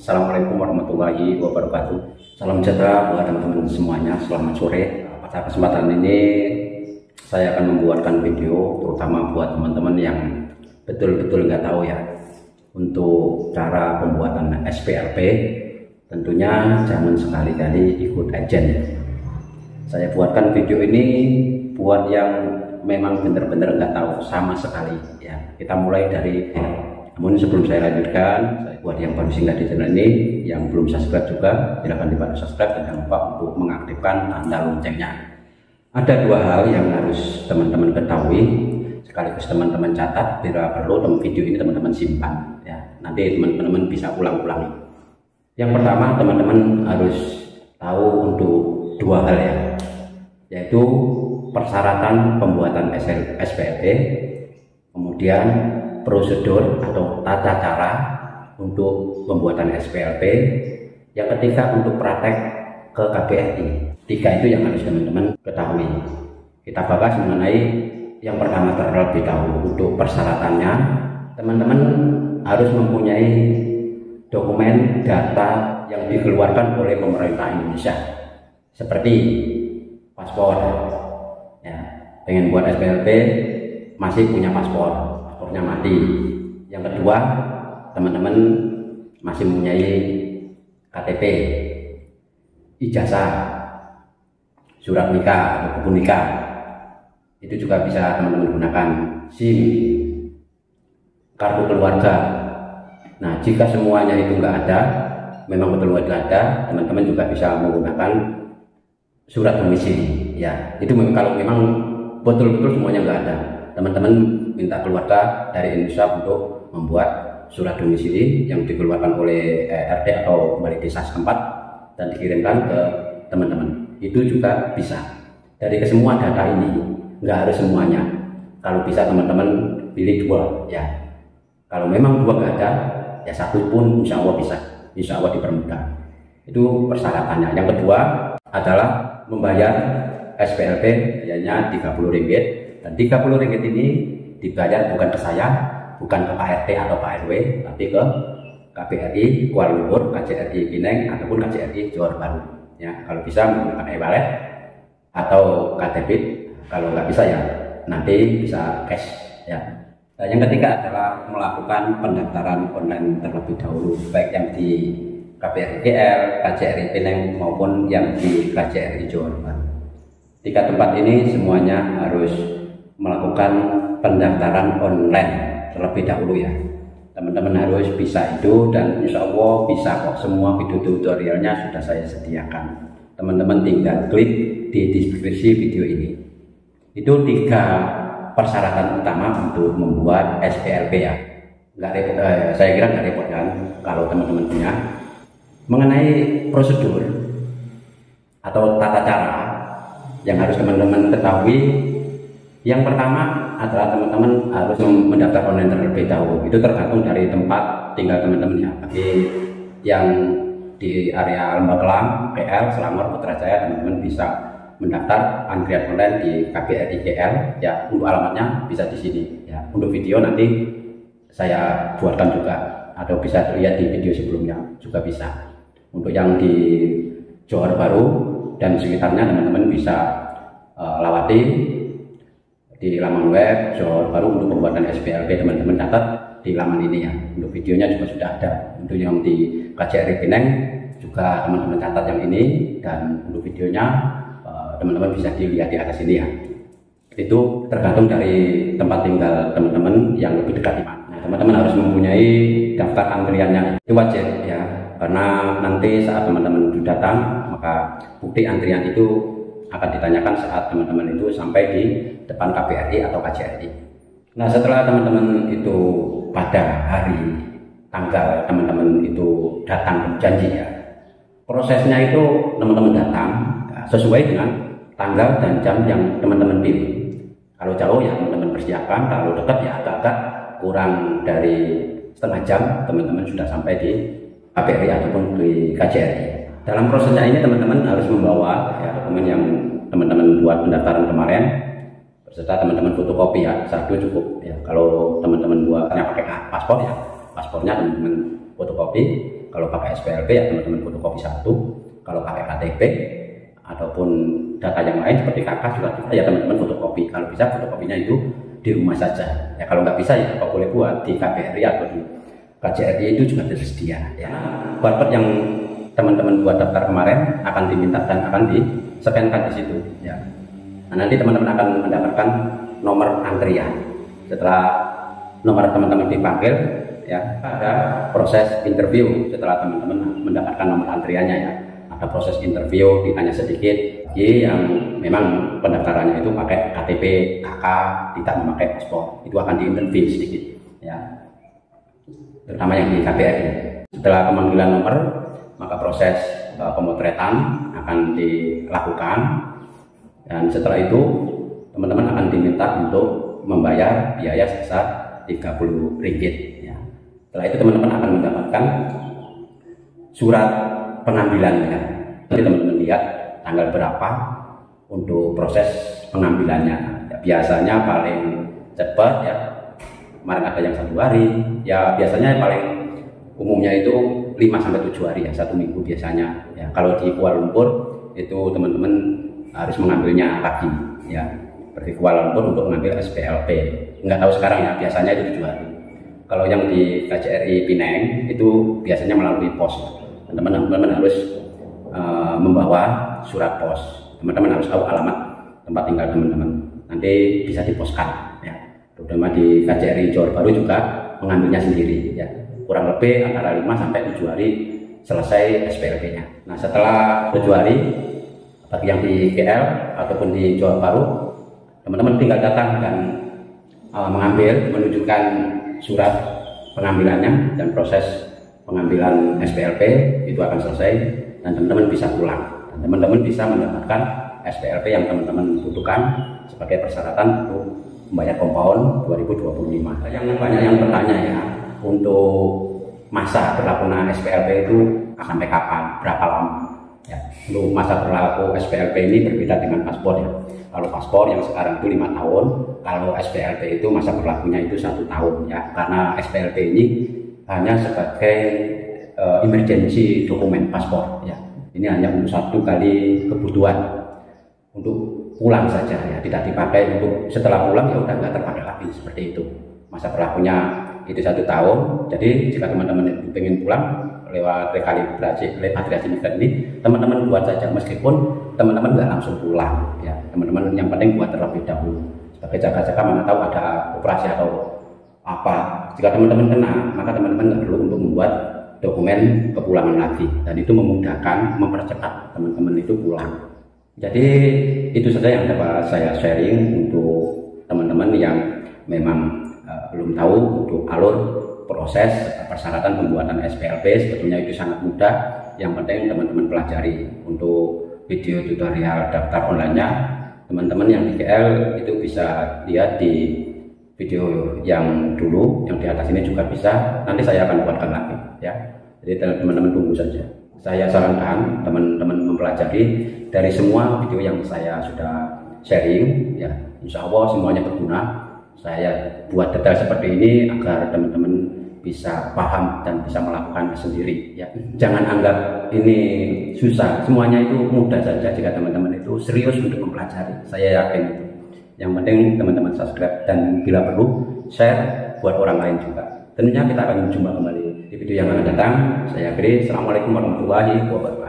Assalamualaikum warahmatullahi wabarakatuh. Salam sejahtera buat teman-teman semuanya. Selamat sore. Pada kesempatan ini saya akan membuatkan video terutama buat teman-teman yang betul-betul nggak tahu ya untuk cara pembuatan SPLP. Tentunya jangan sekali-kali ikut agen. Saya buatkan video ini buat yang memang benar-benar nggak tahu sama sekali ya. Kita mulai dari namun sebelum saya lanjutkan, saya buat yang baru singgah di channel ini, yang belum subscribe juga, silahkan dibantu subscribe dan jangan lupa untuk mengaktifkan tanda loncengnya. Ada dua hal yang harus teman-teman ketahui, sekaligus teman-teman catat, bila perlu video ini teman-teman simpan ya. Nanti teman-teman bisa ulang-ulangi. Yang pertama, teman-teman harus tahu untuk dua hal ya, yaitu persyaratan pembuatan SPLP, kemudian prosedur atau tata cara untuk pembuatan SPLP, yang ketiga untuk praktek ke KBRI. Tiga itu yang harus teman-teman ketahui. Kita bahas mengenai yang pertama terlebih dahulu. Untuk persyaratannya, teman-teman harus mempunyai dokumen data yang dikeluarkan oleh pemerintah Indonesia seperti paspor ya. Pengen buat SPLP masih punya paspor, paspornya mati. Yang kedua, teman-teman masih mempunyai KTP, ijazah, surat nikah atau buku nikah, itu juga bisa teman-teman gunakan. SIM, kartu keluarga. Nah, jika semuanya itu nggak ada, memang betul nggak ada, teman-teman juga bisa menggunakan surat domisili ya. Itu kalau memang betul-betul semuanya nggak ada, teman-teman minta keluarga dari Indonesia untuk membuat surat domisili yang dikeluarkan oleh RT atau balai desa setempat dan dikirimkan ke teman-teman. Itu juga bisa. Dari kesemua data ini, nggak harus semuanya. Kalau bisa teman-teman pilih dua ya. Kalau memang dua nggak ada, ya satu pun insya Allah bisa. Insya Allah dipermudah. Itu persyaratannya. Yang kedua adalah membayar SPLP hanya Rp30, dan Rp30 ini dibayar bukan ke saya, bukan ke Pak RT atau Pak RW, tapi ke KBRI Kuala Lumpur, KJRI Pineng ataupun KJRI Johor Bahru ya. Kalau bisa menggunakan e-wallet atau KTP, kalau nggak bisa ya nanti bisa cash ya. Nah, yang ketiga adalah melakukan pendaftaran online terlebih dahulu, baik yang di KBRI GL, KJRI Pineng maupun yang di KJRI Johor Bahru. Tiga tempat ini semuanya harus melakukan pendaftaran online terlebih dahulu ya. Teman-teman harus bisa itu, dan insya Allah bisa kok. Semua video tutorialnya sudah saya sediakan. Teman-teman tinggal klik di deskripsi video ini. Itu tiga persyaratan utama untuk membuat SPLP ya. Nggak repot, saya kira nggak repot kan kalau teman-teman punya. Mengenai prosedur atau tata cara yang harus teman-teman ketahui, yang pertama adalah teman-teman harus mendaftar online terlebih dahulu. Itu tergantung dari tempat tinggal teman-teman ya. Bagi yang di area Lembah Kelang, PL, Selangor, Putrajaya, teman-teman bisa mendaftar antrian online di KBRI GL ya. Untuk alamatnya bisa di sini ya. Untuk video nanti saya buatkan juga, atau bisa dilihat di video sebelumnya juga bisa. Untuk yang di Johor Bahru dan sekitarnya, teman-teman bisa lawati di laman web Johor Bahru untuk pembuatan SPLP. Teman-teman catat di laman ini ya. Untuk videonya juga sudah ada. Untuk yang di KJRI Pineng juga teman-teman catat yang ini, dan untuk videonya teman-teman bisa dilihat di atas ini ya. Itu tergantung dari tempat tinggal teman-teman yang lebih dekat di mana. Nah, teman-teman harus mempunyai daftar antriannya. Itu wajib ya, karena nanti saat teman-teman datang, maka bukti antrian itu akan ditanyakan saat teman-teman itu sampai di depan KBRI atau KJRI. Nah, setelah teman-teman itu pada hari tanggal teman-teman itu datang janji ya, prosesnya itu teman-teman datang sesuai dengan tanggal dan jam yang teman-teman pilih. Kalau jauh ya teman-teman persiapkan, kalau dekat ya agak-agak kurang dari setengah jam teman-teman sudah sampai di KBRI ataupun di KJRI. Dalam prosesnya ini teman-teman harus membawa ya, dokumen yang teman-teman buat pendaftaran kemarin, beserta teman-teman fotokopi ya, satu cukup ya. Kalau teman-teman buatnya pakai paspor ya, paspornya teman-teman fotokopi, Kalau pakai SPLP ya teman-teman fotokopi satu. Kalau pakai KTP ataupun data yang lain seperti KK juga bisa ya teman-teman fotokopi. Kalau bisa fotokopinya itu di rumah saja. Ya kalau nggak bisa ya apa boleh buat di KBRI atau di KJRI itu juga tersedia. Ya barcode yang teman-teman buat daftar kemarin akan diminta dan akan di-scan-kan di situ. Ya. Nah, nanti teman-teman akan mendapatkan nomor antrian. Setelah nomor teman-teman dipanggil, ya ada proses interview. Setelah teman-teman mendapatkan nomor antriannya, ya ada proses interview, ditanya sedikit. Yang memang pendaftarannya itu pakai KTP, KK, tidak memakai paspor, itu akan diinterview sedikit, ya terutama yang di KBRI. Setelah pemanggilan nomor, maka proses pemotretan akan dilakukan, dan setelah itu teman-teman akan diminta untuk membayar biaya sebesar Rp30, ya. Setelah itu teman-teman akan mendapatkan surat pengambilannya. Nanti teman-teman lihat tanggal berapa untuk proses pengambilannya. Ya, biasanya paling cepat ya, kemarin ada yang 1 hari, ya biasanya paling umumnya itu 5-7 hari ya, 1 minggu biasanya. Ya, kalau di Kuala Lumpur itu teman-teman harus mengambilnya pagi, ya seperti Kuala Lumpur untuk mengambil SPLP. Nggak tahu sekarang ya, biasanya itu 7 hari. Kalau yang di KJRI Pineng itu biasanya melalui pos. Teman-teman harus membawa surat pos. Teman-teman harus tahu alamat tempat tinggal teman-teman. Nanti bisa diposkan, ya. Terutama di KJRI Johor Bahru juga mengambilnya sendiri, ya. Kurang lebih antara 5-7 hari selesai SPLP-nya. Nah, setelah 7 hari bagi yang di KL ataupun di Johor Bahru, teman-teman tinggal datang dan mengambil, menunjukkan surat pengambilannya, dan proses pengambilan SPLP itu akan selesai dan teman-teman bisa pulang. Dan teman-teman bisa mendapatkan SPLP yang teman-teman butuhkan sebagai persyaratan untuk membayar kompaun 2025. Yang banyak yang bertanya ya, untuk masa berlakunya SPLP itu sampai kapan, berapa lama? Ya, untuk masa berlaku SPLP ini berbeda dengan paspor ya. Kalau paspor yang sekarang itu 5 tahun, kalau SPLP itu masa berlakunya itu 1 tahun ya. Karena SPLP ini hanya sebagai emergency dokumen paspor ya. Ini hanya untuk 1 kali kebutuhan untuk pulang saja ya, tidak dipakai untuk setelah pulang ya udah nggak terpakai lagi, seperti itu. Masa berlakunya itu 1 tahun. Jadi jika teman-teman ingin pulang lewat repatriasi migran ini, teman-teman buat saja, meskipun teman-teman nggak langsung pulang ya. Teman-teman yang penting buat terlebih dahulu sebagai jaga-jaga, mana tahu ada operasi atau apa. Jika teman-teman kena, maka teman-teman nggak perlu untuk membuat dokumen kepulangan lagi, dan itu memudahkan, mempercepat teman-teman itu pulang. Jadi itu saja yang dapat saya sharing untuk teman-teman yang memang belum tahu untuk alur proses persyaratan pembuatan SPLP. Sebetulnya itu sangat mudah, yang penting teman-teman pelajari. Untuk video tutorial daftar online-nya, teman-teman yang di KL itu bisa lihat di video yang dulu, yang di atas ini juga bisa. Nanti saya akan buatkan lagi ya. Jadi teman-teman tunggu saja. Saya sarankan teman-teman mempelajari dari semua video yang saya sudah sharing ya. Insya Allah semuanya berguna. Saya buat detail seperti ini agar teman-teman bisa paham dan bisa melakukan sendiri ya. Jangan anggap ini susah, semuanya itu mudah saja jika teman-teman itu serius untuk mempelajari. Saya yakin itu. Yang penting teman-teman subscribe dan bila perlu share buat orang lain juga. Tentunya kita akan jumpa kembali di video yang akan datang. Saya akhiri. Assalamualaikum warahmatullahi wabarakatuh.